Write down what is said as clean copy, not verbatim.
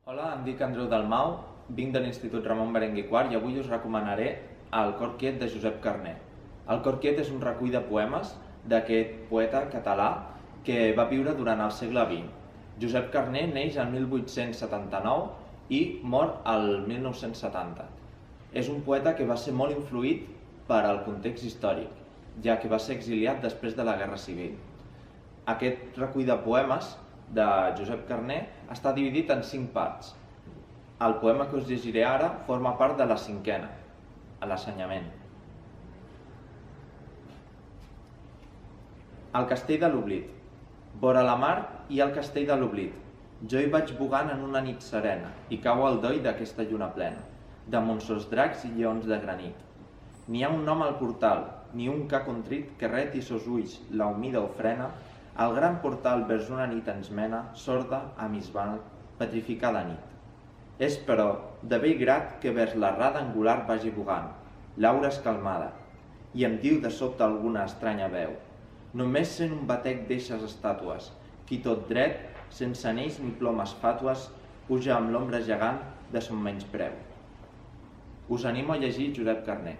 Hola, em dic Andreu Dalmau, vinc de l'Institut Ramon Berenguer IV i avui us recomanaré El cor quiet de Josep Carner. El cor quiet és un recull de poemes d'aquest poeta català que va viure durant el segle XX. Josep Carner neix el 1879 i mor el 1970. És un poeta que va ser molt influït per al context històric, ja que va ser exiliat després de la Guerra Civil. Aquest recull de poemes de Josep Carner està dividit en 5 parts. El poema que us llegiré ara forma part de la 5a, l'assenyament. El castell de l'oblit. Vora la mar hi ha el castell de l'oblit. Jo hi vaig bugant en una nit serena i cau el doll d'aquesta lluna plena, damunt sos dracs i lleons de granit. N'hi ha un nom al portal, ni un ca contrit que reti sos ulls, la humida ofrena. El gran portal vers una nit ens mena, sorda, a misbal, petrificada nit. És, però, de bell grat que vers la rada angular vagi bugant. L'aura és calmada, i em diu de sobte alguna estranya veu. Només sent un batec d'eixes estàtues, qui tot dret, sense anells ni plomes fàtues, puja amb l'ombra gegant de son menyspreu. Us animo a llegir Josep Carner.